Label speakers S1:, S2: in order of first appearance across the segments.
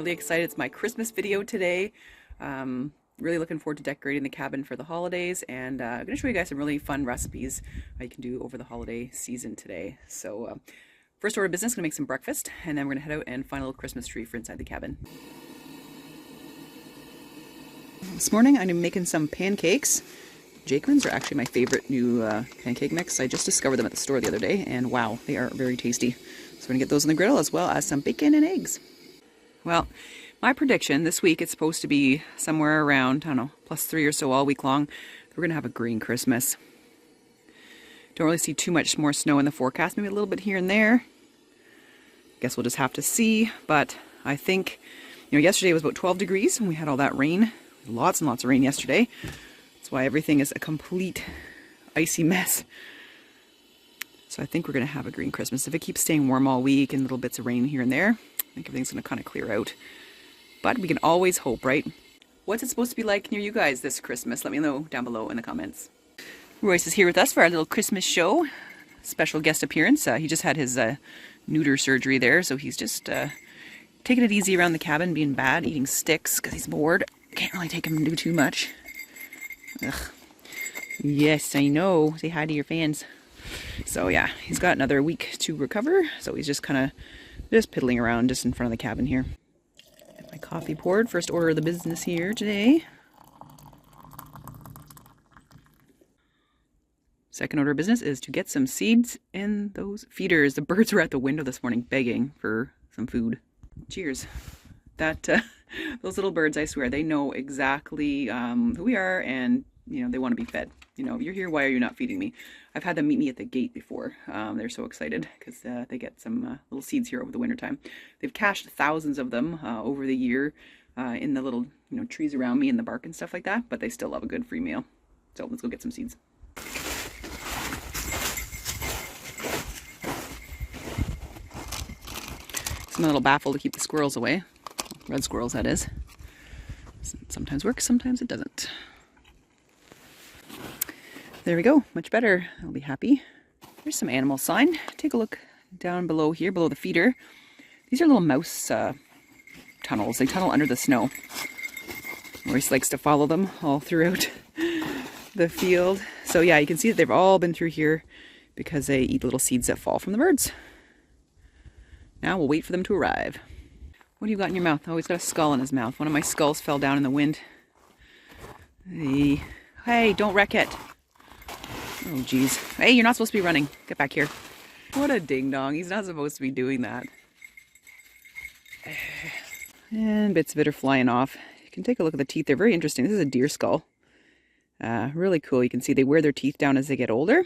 S1: really excited. It's my Christmas video today. Really looking forward to decorating the cabin for the holidays, and I'm going to show you guys some really fun recipes you can do over the holiday season today. So first order of business, going to make some breakfast, and then we're going to head out and find a little Christmas tree for inside the cabin. This morning I'm making some pancakes. Jacobins are actually my favorite new pancake mix. I just discovered them at the store the other day, and wow, they are very tasty. So we're going to get those on the griddle, as well as some bacon and eggs. Well, my prediction this week, it's supposed to be somewhere around, I don't know, +3 or so all week long. We're going to have a green Christmas. Don't really see too much more snow in the forecast, maybe a little bit here and there. Guess we'll just have to see, but I think, yesterday was about 12 degrees and we had all that rain. Lots and lots of rain yesterday. That's why everything is a complete icy mess. So I think we're going to have a green Christmas. If it keeps staying warm all week and little bits of rain here and there, I think everything's going to kind of clear out. But we can always hope, right? What's it supposed to be like near you guys this Christmas? Let me know down below in the comments. Royce is here with us for our little Christmas show. Special guest appearance. He just had his neuter surgery there, so he's just taking it easy around the cabin, being bad, eating sticks because he's bored. Can't really take him to do too much. Ugh. Yes, I know. Say hi to your fans. So yeah, he's got another week to recover. So he's just kind of piddling around just in front of the cabin here. Get my coffee poured. First order of the business here today. Second order of business is to get some seeds in those feeders. The birds were at the window this morning begging for some food. Cheers. Those little birds, I swear, they know exactly who we are, and they want to be fed. You're here, why are you not feeding me? I've had them meet me at the gate before. They're so excited because they get some little seeds here over the winter time. They've cached thousands of them over the year in the little trees around me and the bark and stuff like that, but they still love a good free meal. So let's go get some seeds. It's my little baffle to keep the squirrels away. Red squirrels, that is. Sometimes works, sometimes it doesn't. There we go, much better. I'll be happy. There's some animal sign. Take a look down below here, below the feeder. These are little mouse tunnels. They tunnel under the snow. Royce likes to follow them all throughout the field. So yeah, you can see that they've all been through here because they eat little seeds that fall from the birds. Now we'll wait for them to arrive. What do you got in your mouth? Oh, he's got a skull in his mouth. One of my skulls fell down in the wind. Hey, don't wreck it. Oh, geez. Hey, you're not supposed to be running. Get back here. What a ding-dong. He's not supposed to be doing that. And bits of it are flying off. You can take a look at the teeth. They're very interesting. This is a deer skull. Really cool. You can see they wear their teeth down as they get older.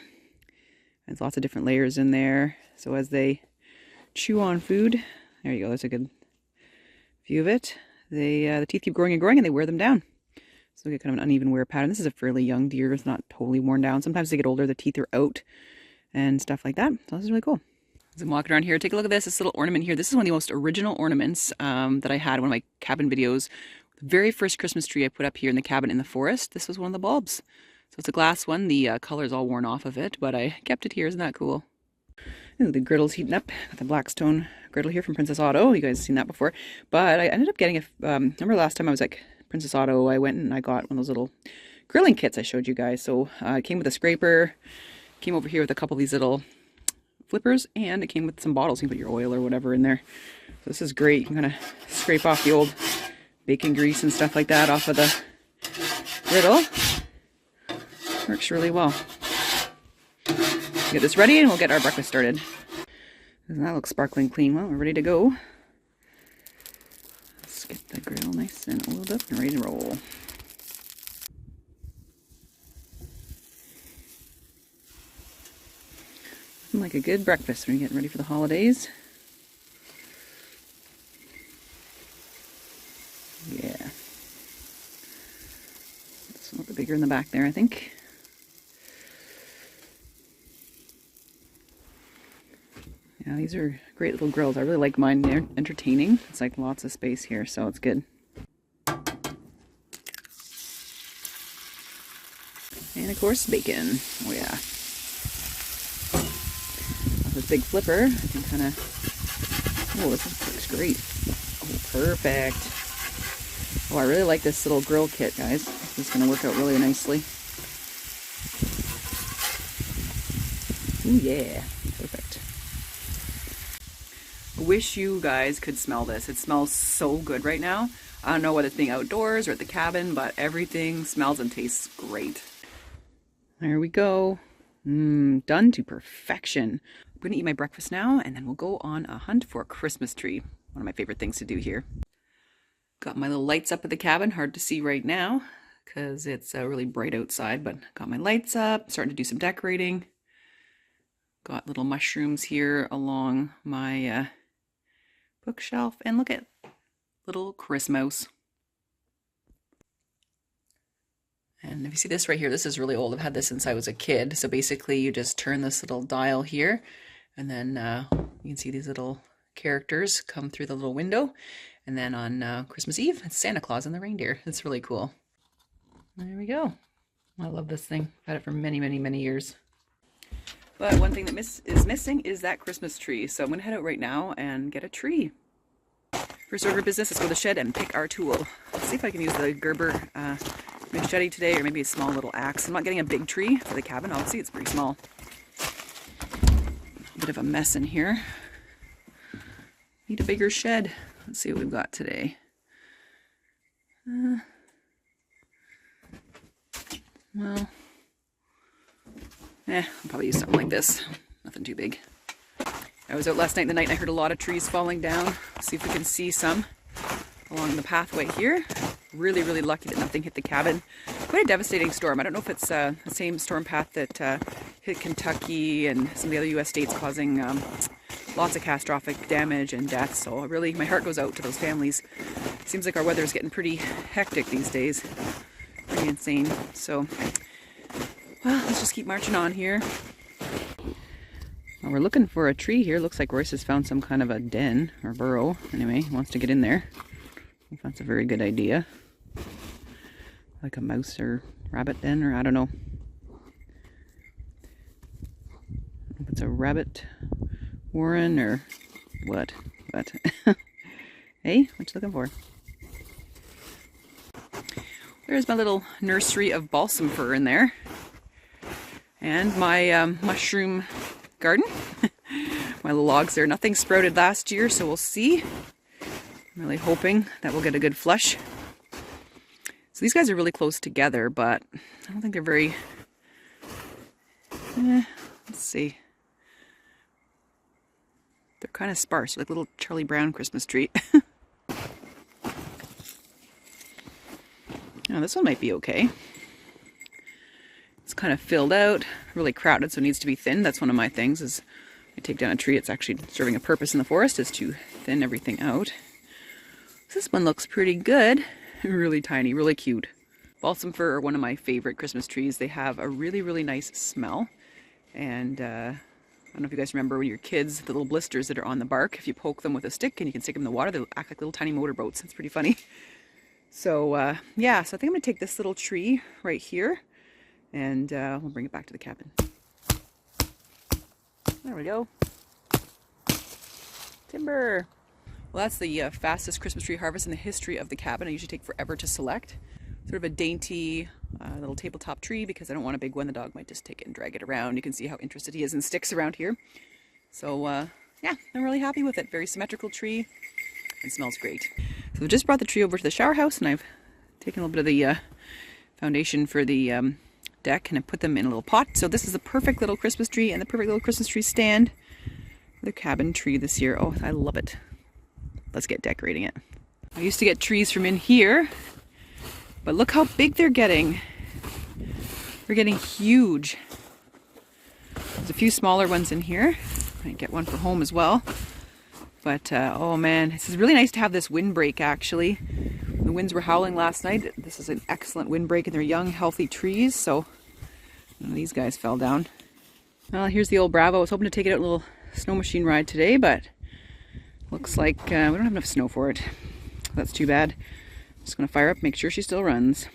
S1: There's lots of different layers in there. So as they chew on food, there you go. There's a good view of it. The teeth keep growing and growing, and they wear them down. So they get kind of an uneven wear pattern. This is a fairly young deer. It's not totally worn down. Sometimes they get older, the teeth are out and stuff like that. So this is really cool. As I'm walking around here, take a look at this little ornament here. This is one of the most original ornaments that I had in one of my cabin videos. The very first Christmas tree I put up here in the cabin in the forest, this was one of the bulbs. So it's a glass one. The color is all worn off of it, but I kept it here. Isn't that cool? Ooh, the griddle's heating up. Got the Blackstone griddle here from Princess Auto. You guys have seen that before. But I ended up getting remember last time I was like Princess Auto, I went and I got one of those little grilling kits I showed you guys. So it came with a scraper, came over here with a couple of these little flippers, and it came with some bottles. You can put your oil or whatever in there. So this is great. You can kind of scrape off the old bacon grease and stuff like that off of the griddle. Works really well. Get this ready and we'll get our breakfast started. Doesn't that look sparkling clean? Well, we're ready to go. Let's get the griddle nice and oiled up and ready to roll. Looking like a good breakfast when you're getting ready for the holidays. Yeah. It's a little bit bigger in the back there, I think. Yeah, these are great little grills. I really like mine. They're entertaining. It's like lots of space here, so it's good. And of course, bacon. Oh yeah. With this big flipper, I can kind of... Oh, this looks great. Perfect. Oh, I really like this little grill kit, guys. This is going to work out really nicely. Ooh, yeah. Perfect. I wish you guys could smell this. It smells so good right now. I don't know whether it's being outdoors or at the cabin, but everything smells and tastes great. There we go. Done to perfection. I'm going to eat my breakfast now, and then we'll go on a hunt for a Christmas tree. One of my favorite things to do here. Got my little lights up at the cabin. Hard to see right now because it's really bright outside, but got my lights up, starting to do some decorating. Got little mushrooms here along my bookshelf, and look at little Christmas. And if you see this right here, this is really old. I've had this since I was a kid. So basically you just turn this little dial here, and then you can see these little characters come through the little window. And then on Christmas Eve, it's Santa Claus and the reindeer. It's really cool. There we go. I love this thing. I've had it for many, many, many years. But one thing that is missing is that Christmas tree. So I'm going to head out right now and get a tree. First order of business, let's go to the shed and pick our tool. Let's see if I can use the Gerber machete today, or maybe a small little axe. I'm not getting a big tree for the cabin. Obviously, it's pretty small. A bit of a mess in here. Need a bigger shed. Let's see what we've got today. Well, I'll probably use something like this. Nothing too big. I was out last night and I heard a lot of trees falling down. Let's see if we can see some along the pathway here. Really, really lucky that nothing hit the cabin. Quite a devastating storm. I don't know if it's the same storm path that hit Kentucky and some of the other U.S. states, causing lots of catastrophic damage and deaths. So really, my heart goes out to those families. Seems like our weather is getting pretty hectic these days. Pretty insane. So, well, let's just keep marching on here. Well, we're looking for a tree here. Looks like Royce has found some kind of a den or burrow. Anyway, he wants to get in there. If that's a very good idea. Like a mouse or rabbit den, or I don't know. If it's a rabbit warren or what. But hey, what you looking for? There's my little nursery of balsam fir in there. And my mushroom garden. My little logs there. Nothing sprouted last year, so we'll see. I'm really hoping that we'll get a good flush. So these guys are really close together, but I don't think they're very... let's see. They're kind of sparse, like little Charlie Brown Christmas tree. Now this one might be okay. It's kind of filled out, really crowded, so it needs to be thinned. That's one of my things, is I take down a tree, it's actually serving a purpose in the forest, is to thin everything out. This one looks pretty good. Really tiny, really cute. Balsam fir are one of my favorite Christmas trees. They have a really, really nice smell. And I don't know if you guys remember when you were kids, the little blisters that are on the bark. If you poke them with a stick and you can stick them in the water, they'll act like little tiny motorboats. It's pretty funny. So yeah, so I think I'm going to take this little tree right here and we'll bring it back to the cabin. There we go. Timber. Well, that's the fastest Christmas tree harvest in the history of the cabin. I usually take forever to select. Sort of a dainty little tabletop tree because I don't want a big one. The dog might just take it and drag it around. You can see how interested he is in sticks around here. So yeah, I'm really happy with it. Very symmetrical tree and smells great. So I've just brought the tree over to the shower house and I've taken a little bit of the foundation for the deck and I put them in a little pot. So this is the perfect little Christmas tree and the perfect little Christmas tree stand for the cabin tree this year. Oh, I love it. Let's get decorating it. I used to get trees from in here, but look how big they're getting. They're getting huge. There's a few smaller ones in here. I might get one for home as well. But oh man, this is really nice to have this windbreak actually. The winds were howling last night. This is an excellent windbreak and they're young, healthy trees. So none of these guys fell down. Well, here's the old Bravo. I was hoping to take it out on a little snow machine ride today, but looks like we don't have enough snow for it. That's too bad. Just gonna fire up, make sure she still runs.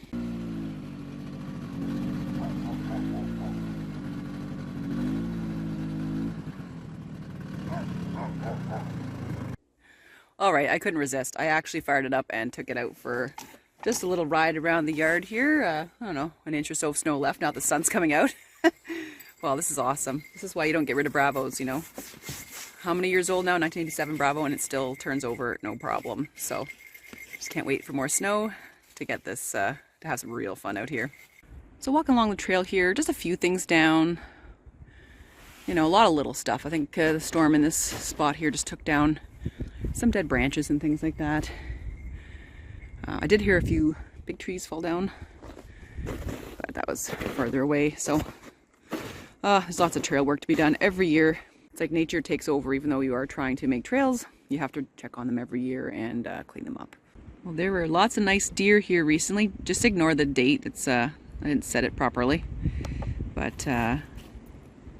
S1: All right, I couldn't resist. I actually fired it up and took it out for just a little ride around the yard here. I don't know, an inch or so of snow left. Now the sun's coming out. Well, this is awesome. This is why you don't get rid of Bravos, you know. How many years old now? 1987 Bravo, and it still turns over no problem. So just can't wait for more snow to get this, to have some real fun out here. So walking along the trail here, just a few things down. You know, a lot of little stuff. I think the storm in this spot here just took down some dead branches and things like that. I did hear a few big trees fall down, but that was farther away. So there's lots of trail work to be done every year. It's like nature takes over. Even though you are trying to make trails, you have to check on them every year and clean them up. Well, there were lots of nice deer here recently. Just ignore the date. It's I didn't set it properly, but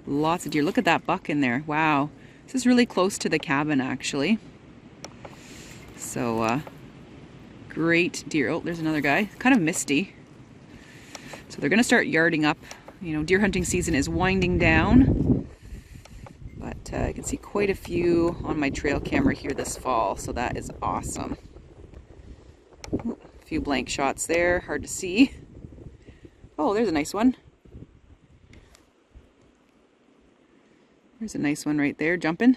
S1: lots of deer. Look at that buck in there. Wow, this is really close to the cabin actually. So great deer. Oh, there's another guy. Kind of misty. So they're going to start yarding up. You know, deer hunting season is winding down. But I can see quite a few on my trail camera here this fall. So that is awesome. Ooh, a few blank shots there. Hard to see. Oh, there's a nice one. There's a nice one right there jumping.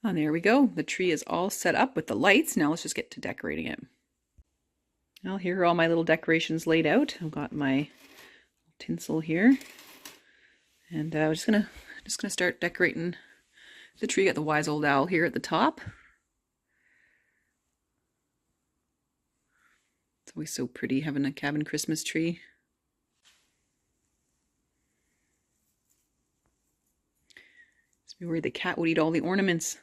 S1: And there we go. The tree is all set up with the lights. Now let's just get to decorating it. Well, here are all my little decorations laid out. I've got my tinsel here. And I'm just gonna start decorating the tree. Got the wise old owl here at the top. It's always so pretty having a cabin Christmas tree. Just be worried the cat would eat all the ornaments.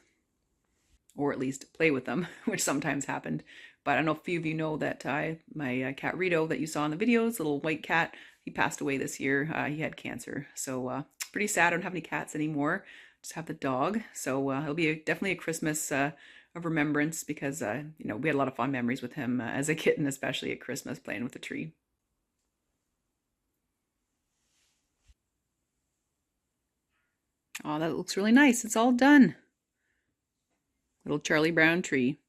S1: Or at least play with them, which sometimes happened. But I don't know if a few of you know that my cat Rito that you saw in the videos, little white cat, he passed away this year. He had cancer. So pretty sad. I don't have any cats anymore. Just have the dog. So it'll be definitely a Christmas of remembrance because, you know, we had a lot of fond memories with him as a kitten, especially at Christmas, playing with the tree. Oh, that looks really nice. It's all done. Little Charlie Brown tree.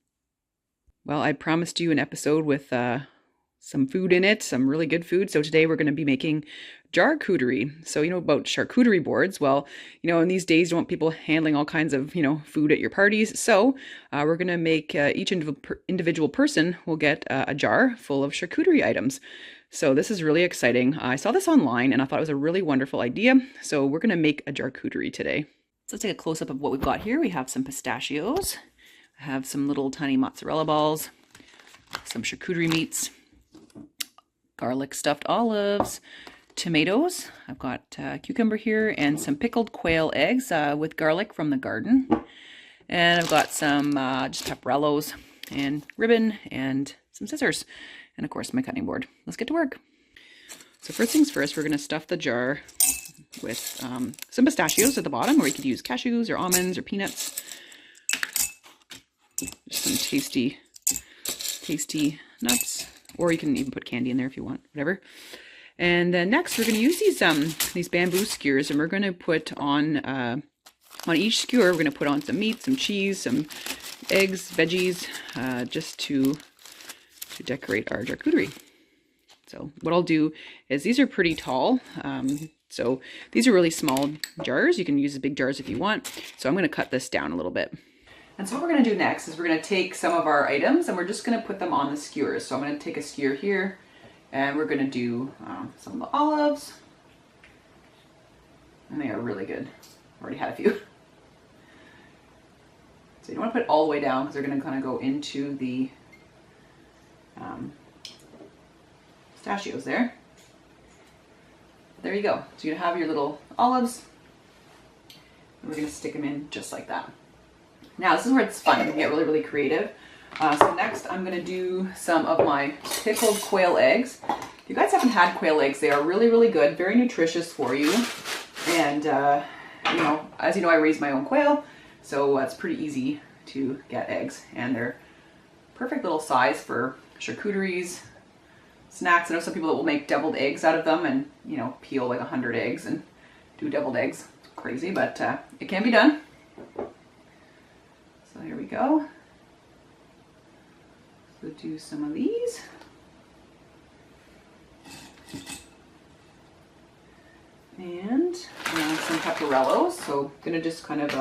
S1: Well, I promised you an episode with some food in it, some really good food. So today we're going to be making charcuterie. So you know about charcuterie boards. Well, you know, in these days you want people handling all kinds of, you know, food at your parties. So we're going to make each individual person will get a jar full of charcuterie items. So this is really exciting. I saw this online and I thought it was a really wonderful idea. So we're going to make a charcuterie today. So let's take a close-up of what we've got here. We have some pistachios. I have some little tiny mozzarella balls, some charcuterie meats, garlic stuffed olives, tomatoes. I've got cucumber here and some pickled quail eggs with garlic from the garden. And I've got some just pepperellos and ribbon and some scissors. And of course my cutting board. Let's get to work. So first things first, we're going to stuff the jar with some pistachios at the bottom, or you could use cashews or almonds or peanuts. Just some tasty nuts, or you can even put candy in there if you want, whatever. And then next we're going to use these bamboo skewers, and we're going to put on each skewer we're going to put on some meat, some cheese, some eggs, veggies, just to decorate our charcuterie. So what I'll do is, these are pretty tall. So these are really small jars. You can use the big jars if you want. So I'm going to cut this down a little bit. And so what we're going to do next is we're going to take some of our items and we're just going to put them on the skewers. So I'm going to take a skewer here and we're going to do some of the olives. And they are really good. Already had a few. So you don't want to put it all the way down because they're going to kind of go into the pistachios there. There you go. So you have your little olives, and we're going to stick them in just like that. Now this is where it's fun. You can get really, really creative. So next I'm going to do some of my pickled quail eggs. If you guys haven't had quail eggs, they are really, really good, very nutritious for you. And you know, as you know, I raise my own quail, so it's pretty easy to get eggs, and they're perfect little size for charcuteries, snacks. I know some people that will make deviled eggs out of them and, you know, peel like 100 eggs and do deviled eggs. It's crazy, but it can be done. So here we go. So do some of these. And some pepperellos. So I'm gonna just kind of,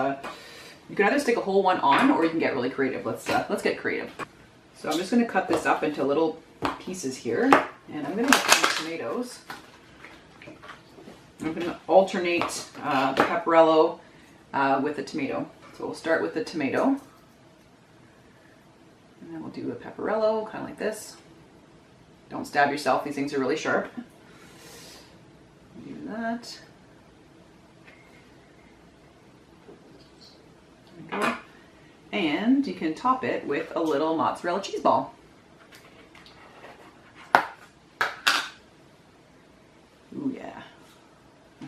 S1: you can either stick a whole one on or you can get really creative. Let's get creative. So I'm just gonna cut this up into little pieces here, and I'm gonna make some tomatoes. I'm gonna alternate the pepperello with the tomato. So we'll start with the tomato, and then we'll do a pepperello, kind of like this. Don't stab yourself, these things are really sharp. Do that. There we go. And you can top it with a little mozzarella cheese ball. Ooh, yeah.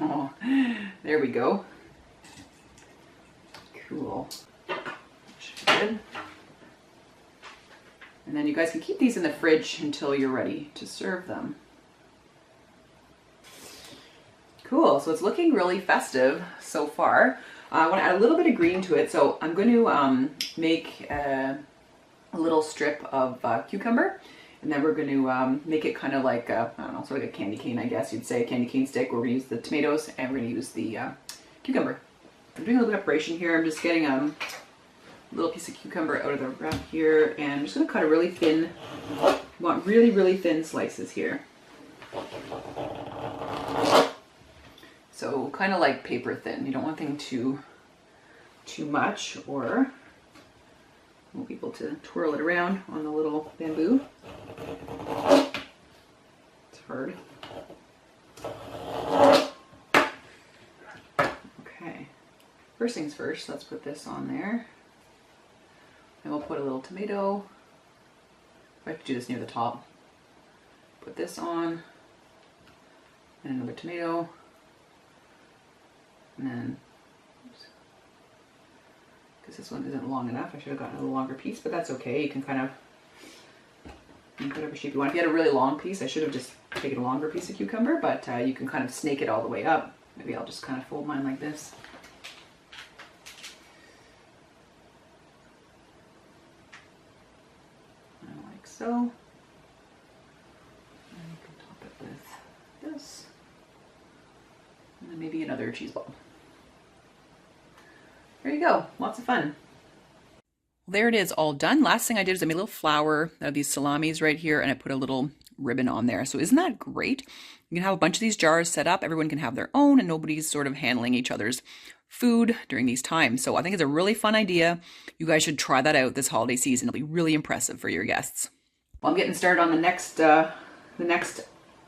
S1: Oh, there we go. Cool. Should be good. And then you guys can keep these in the fridge until you're ready to serve them. Cool, so it's looking really festive so far. I want to add a little bit of green to it, so I'm going to make a little strip of cucumber, and then we're going to make it kind of like, I don't know, sort of like a candy cane, I guess you'd say, a candy cane stick, where we're going to use the tomatoes and we're going to use the cucumber. I'm doing a little preparation here. I'm just getting a little piece of cucumber out of the wrap here, and I'm just going to cut a really thin, you want really, really thin slices here. So kind of like paper thin. You don't want anything too much, or you won't be able to twirl it around on the little bamboo. It's hard. Okay. First things first, let's put this on there. And we'll put a little tomato. I have to do this near the top. Put this on. And another tomato. And then, because this one isn't long enough, I should have gotten a little longer piece, but that's okay. You can kind of make whatever shape you want. If you had a really long piece, I should have just taken a longer piece of cucumber, but you can kind of snake it all the way up. Maybe I'll just kind of fold mine like this. Like so. And you can top it with this. And then maybe another cheese ball. There you go, lots of fun. Well, there it is, all done. Last thing I did is I made a little flower out of these salamis right here, and I put a little ribbon on there. So isn't that great? You can have a bunch of these jars set up, everyone can have their own, and nobody's sort of handling each other's food during these times. So I think it's a really fun idea. You guys should try that out this holiday season. It'll be really impressive for your guests. Well, I'm getting started on the next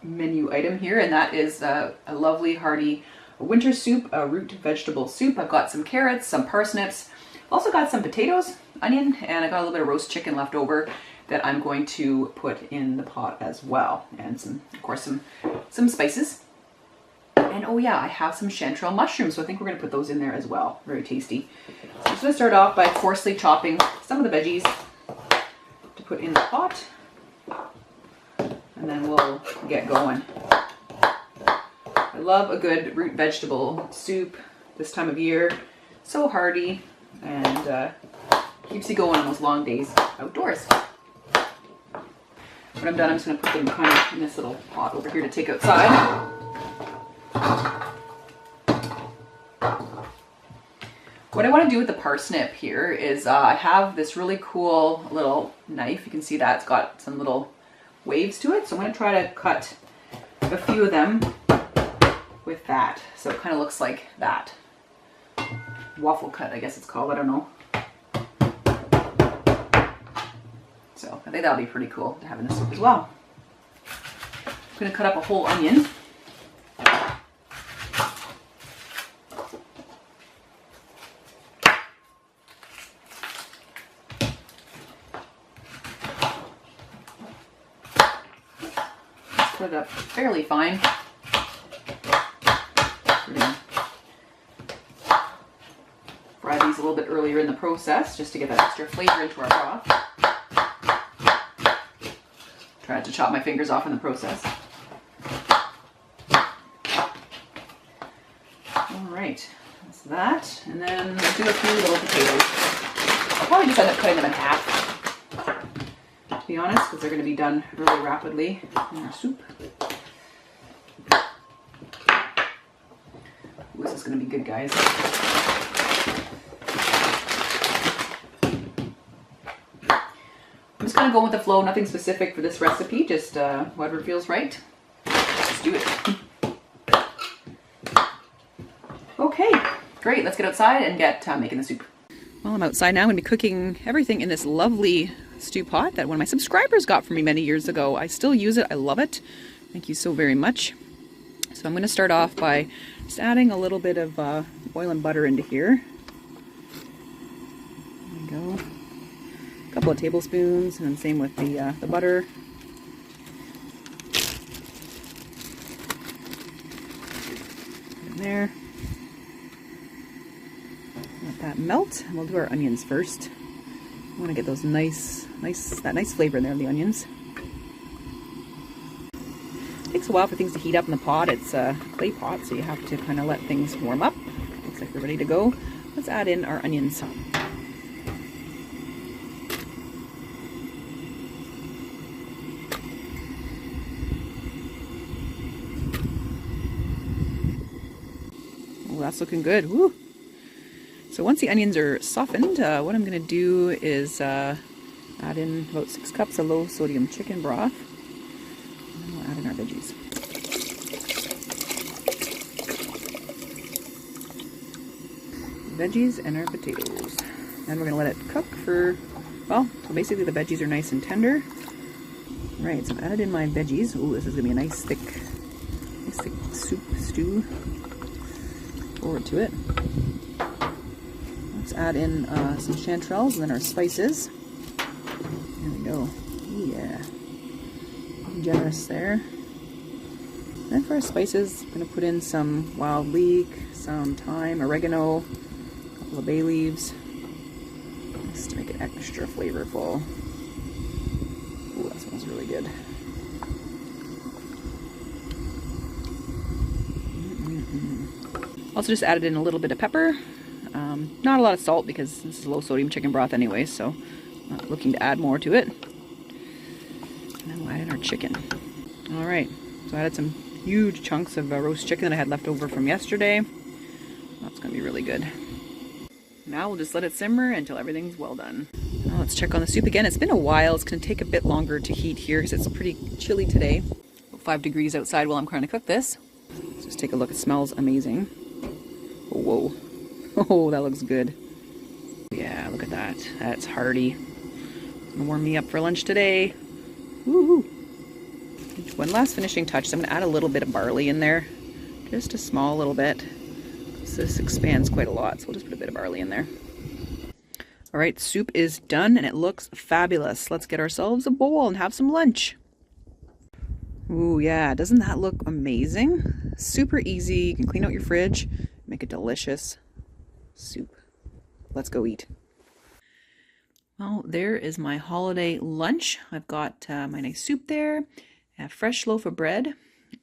S1: menu item here, and that is a lovely hearty winter soup, a root vegetable soup. I've got some carrots, some parsnips, also got some potatoes, onion, and I got a little bit of roast chicken left over that I'm going to put in the pot as well, and some, of course, some spices. And oh yeah, I have some chanterelle mushrooms, so I think we're going to put those in there as well. Very tasty. So I'm just going to start off by coarsely chopping some of the veggies to put in the pot, and then we'll get going. I love a good root vegetable soup this time of year. So hearty, and keeps you going on those long days outdoors. When I'm done, I'm just going to put them kind of in this little pot over here to take outside. What I want to do with the parsnip here is I have this really cool little knife. You can see that it's got some little waves to it. So I'm going to try to cut a few of them with that. So it kind of looks like that. Waffle cut, I guess it's called. I don't know. So I think that'll be pretty cool to have in the soup as well. I'm going to cut up a whole onion. Put it up fairly fine. We're gonna fry these a little bit earlier in the process just to get that extra flavor into our broth. Tried to chop my fingers off in the process. All right, that's that. And then do a few little potatoes. I'll probably just end up cutting them in half, to be honest, because they're going to be done really rapidly in our soup. Ooh, this is going to be good, guys. I'm just kind of going with the flow, nothing specific for this recipe, just whatever feels right. Let's do it. Okay, great. Let's get outside and get making the soup. Well, I'm outside now. I'm going to be cooking everything in this lovely stew pot that one of my subscribers got for me many years ago. I still use it. I love it. Thank you so very much. So I'm going to start off by just adding a little bit of oil and butter into here. There we go. A couple of tablespoons, and then same with the butter. In there. Let that melt, and we'll do our onions first. I want to get those that nice flavor in there of the onions. It takes a while for things to heat up in the pot. It's a clay pot, so you have to kind of let things warm up. Looks like we're ready to go. Let's add in our onions. Oh, that's looking good. Woo! So once the onions are softened, what I'm going to do is add in about 6 cups of low sodium chicken broth. And then we'll add in our veggies. Veggies and our potatoes. And we're going to let it cook for, well, so basically the veggies are nice and tender. All right, so I've added in my veggies. Ooh, this is going to be a nice thick stew. Forward to it. Let's add in some chanterelles and then our spices. There we go. Yeah. Generous there. And for our spices, I'm going to put in some wild leek, some thyme, oregano, a couple of bay leaves, just to make it extra flavorful. Ooh, that smells really good. Also just added in a little bit of pepper. Not a lot of salt because this is low sodium chicken broth anyway, so I'm not looking to add more to it. And then we'll add in our chicken. Alright, so I added some huge chunks of roast chicken that I had left over from yesterday. That's going to be really good. Now we'll just let it simmer until everything's well done. Now let's check on the soup again. It's been a while. It's going to take a bit longer to heat here because it's pretty chilly today. About 5 degrees outside while I'm trying to cook this. Let's just take a look. It smells amazing. Oh, whoa. Oh, that looks good. Yeah, look at that. That's hearty. Gonna warm me up for lunch today. Woohoo! One last finishing touch. So I'm gonna add a little bit of barley in there. Just a small little bit. So this expands quite a lot, so we'll just put a bit of barley in there. All right, soup is done and it looks fabulous. Let's get ourselves a bowl and have some lunch. Ooh, yeah, doesn't that look amazing? Super easy. You can clean out your fridge, make a delicious soup. Let's go eat. Well, there is my holiday lunch. I've got my nice soup there, a fresh loaf of bread,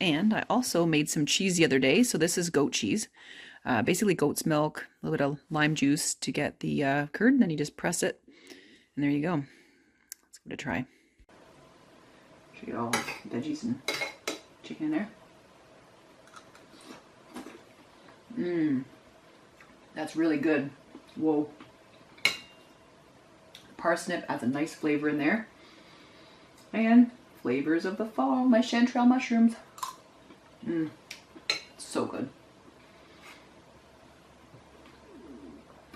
S1: and I also made some cheese the other day. So this is goat cheese. Basically goat's milk, a little bit of lime juice to get the curd, and then you just press it, and there you go. Let's give it a try. Should get all the veggies and chicken in there. Mmm. That's really good. Whoa. Parsnip adds a nice flavor in there. And flavors of the fall, my chanterelle mushrooms. Mmm. So good.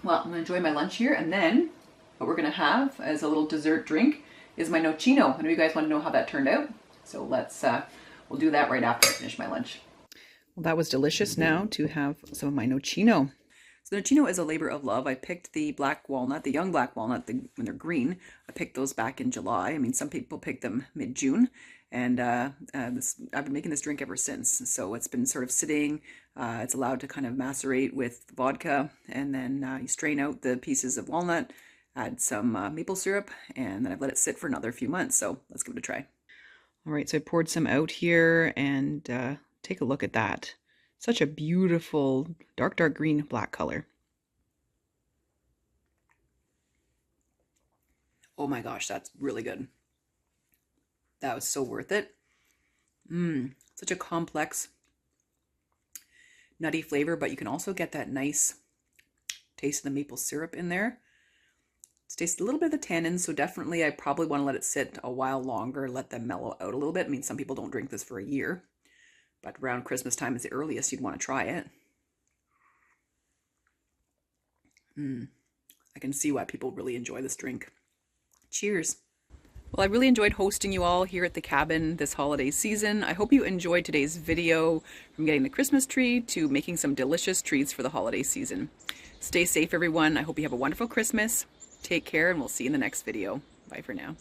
S1: Well, I'm going to enjoy my lunch here, and then what we're going to have as a little dessert drink is my nocino. I know you guys want to know how that turned out, so let's we'll do that right after I finish my lunch. Well, that was delicious. Now to have some of my nocino. So the nocino is a labor of love. I picked the black walnut, the young black walnut, when they're green. I picked those back in July. I mean, some people pick them mid-June, and I've been making this drink ever since. So it's been sort of sitting. It's allowed to kind of macerate with vodka, and then you strain out the pieces of walnut, add some maple syrup, and then I've let it sit for another few months. So let's give it a try. All right, so I poured some out here, and take a look at that. Such a beautiful dark green black color. Oh my gosh, that's really good. That was so worth it. Such a complex nutty flavor, but you can also get that nice taste of the maple syrup in there. It tastes a little bit of the tannins, so definitely I probably want to let it sit a while longer, let them mellow out a little bit. I mean, some people don't drink this for a year, but around Christmas time is the earliest you'd want to try it. I can see why people really enjoy this drink. Cheers. Well, I really enjoyed hosting you all here at the cabin this holiday season. I hope you enjoyed today's video, from getting the Christmas tree to making some delicious treats for the holiday season. Stay safe, everyone. I hope you have a wonderful Christmas. Take care, and we'll see you in the next video. Bye for now.